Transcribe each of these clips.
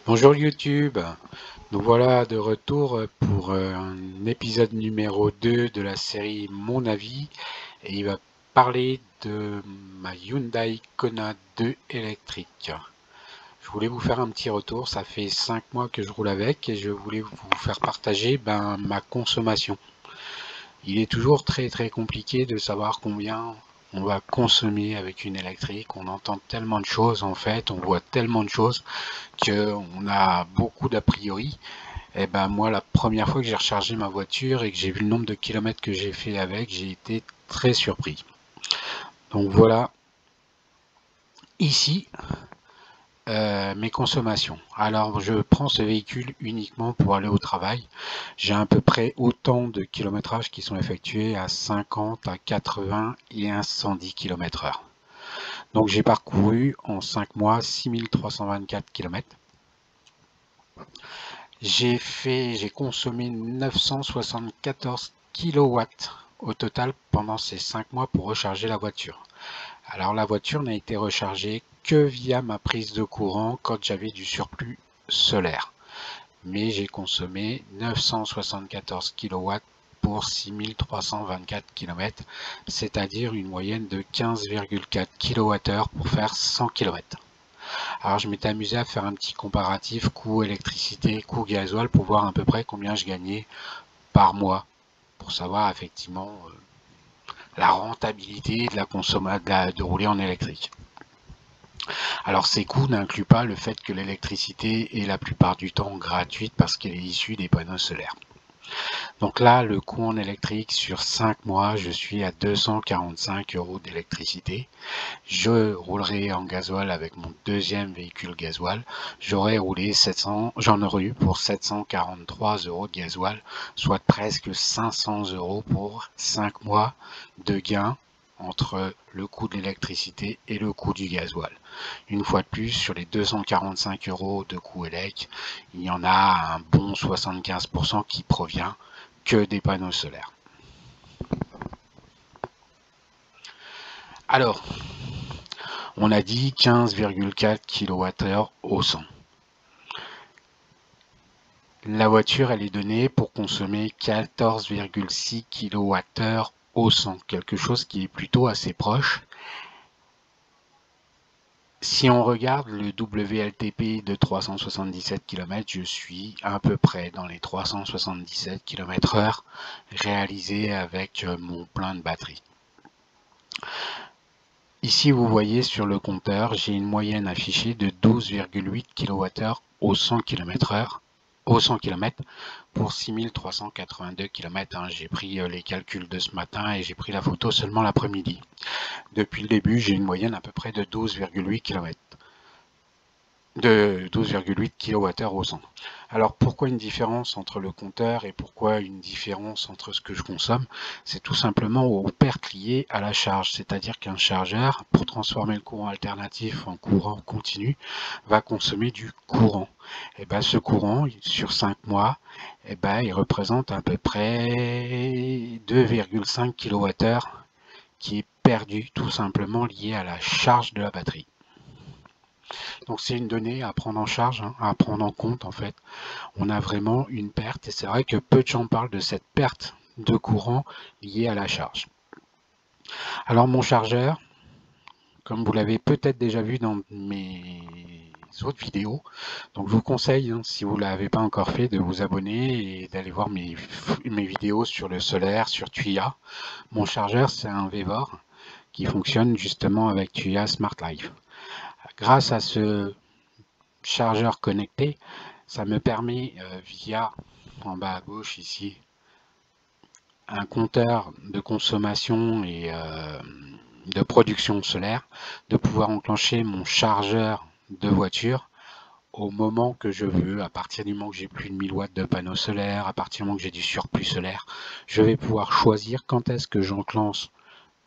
Bonjour YouTube, nous voilà de retour pour un épisode numéro 2 de la série Mon avis et il va parler de ma Hyundai Kona 2 électrique. Je voulais vous faire un petit retour, ça fait 5 mois que je roule avec et je voulais vous faire partager ma consommation. Il est toujours très compliqué de savoir combien on va consommer avec une électrique. On entend tellement de choses en fait, on voit tellement de choses qu'on a beaucoup d'a priori. Et ben moi, la première fois que j'ai rechargé ma voiture et que j'ai vu le nombre de kilomètres que j'ai fait avec, j'ai été très surpris. Donc voilà, ici, mes consommations. Alors je prends ce véhicule uniquement pour aller au travail. J'ai à peu près autant de kilométrages qui sont effectués à 50, à 80 et à 110 km/h. Donc j'ai parcouru en 5 mois 6324 km. J'ai consommé 974 kilowatts au total pendant ces 5 mois pour recharger la voiture. Alors la voiture n'a été rechargée que via ma prise de courant quand j'avais du surplus solaire. Mais j'ai consommé 974 kilowatts pour 6324 km, c'est-à-dire une moyenne de 15,4 kWh pour faire 100 km. Alors je m'étais amusé à faire un petit comparatif coût électricité, coût gasoil pour voir à peu près combien je gagnais par mois pour savoir effectivement la rentabilité de la consommation de rouler en électrique. Alors ces coûts n'incluent pas le fait que l'électricité est la plupart du temps gratuite parce qu'elle est issue des panneaux solaires. Donc là, le coût en électrique sur 5 mois, je suis à 245 € d'électricité. Je roulerai en gasoil avec mon deuxième véhicule gasoil. J'en aurais eu pour 743 € de gasoil, soit presque 500 € pour 5 mois de gain entre le coût de l'électricité et le coût du gasoil. Une fois de plus, sur les 245 € de coût élec, il y en a un bon 75% qui provient que des panneaux solaires. Alors, on a dit 15,4 kWh au 100. La voiture, elle est donnée pour consommer 14,6 kWh au 100, quelque chose qui est plutôt assez proche. Si on regarde le WLTP de 377 km, je suis à peu près dans les 377 km/h réalisés avec mon plein de batterie. Ici, vous voyez sur le compteur, j'ai une moyenne affichée de 12,8 kWh au 100 km/h, au 100 km pour 6382 km. J'ai pris les calculs de ce matin et j'ai pris la photo seulement l'après-midi. Depuis le début, j'ai une moyenne à peu près de 12,8 km. De 12,8 kWh au 100. Alors pourquoi une différence entre le compteur et pourquoi une différence entre ce que je consomme? C'est tout simplement aux pertes liées à la charge, c'est-à-dire qu'un chargeur, pour transformer le courant alternatif en courant continu, va consommer du courant. Et bien ce courant, sur 5 mois, et ben, il représente à peu près 2,5 kWh qui est perdu tout simplement lié à la charge de la batterie. Donc c'est une donnée à prendre en charge, à prendre en compte en fait. On a vraiment une perte et c'est vrai que peu de gens parlent de cette perte de courant liée à la charge. Alors mon chargeur, comme vous l'avez peut-être déjà vu dans mes autres vidéos, donc je vous conseille, si vous ne l'avez pas encore fait, de vous abonner et d'aller voir mes vidéos sur le solaire, sur Tuya. Mon chargeur, c'est un Vevor qui fonctionne justement avec Tuya Smart Life. Grâce à ce chargeur connecté, ça me permet via, en bas à gauche ici, un compteur de consommation et de production solaire, de pouvoir enclencher mon chargeur de voiture au moment que je veux, à partir du moment que j'ai plus de 1000 watts de panneaux solaires, à partir du moment que j'ai du surplus solaire, je vais pouvoir choisir quand est-ce que j'enclenche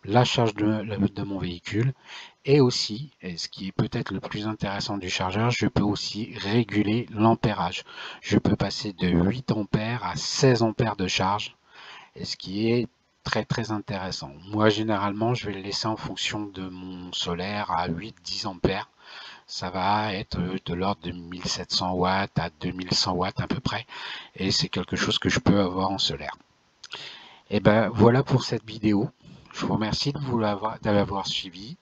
la charge de mon véhicule et aussi, et ce qui est peut-être le plus intéressant du chargeur, je peux aussi réguler l'ampérage. Je peux passer de 8 ampères à 16 ampères de charge, et ce qui est très intéressant. Moi généralement je vais le laisser en fonction de mon solaire à 8-10 ampères, ça va être de l'ordre de 1700 watts à 2100 watts à peu près, et c'est quelque chose que je peux avoir en solaire. Et ben voilà pour cette vidéo. Je vous remercie de l'avoir suivi.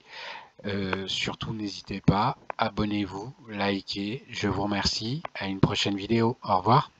Surtout n'hésitez pas, abonnez-vous, likez. Je vous remercie. À une prochaine vidéo. Au revoir.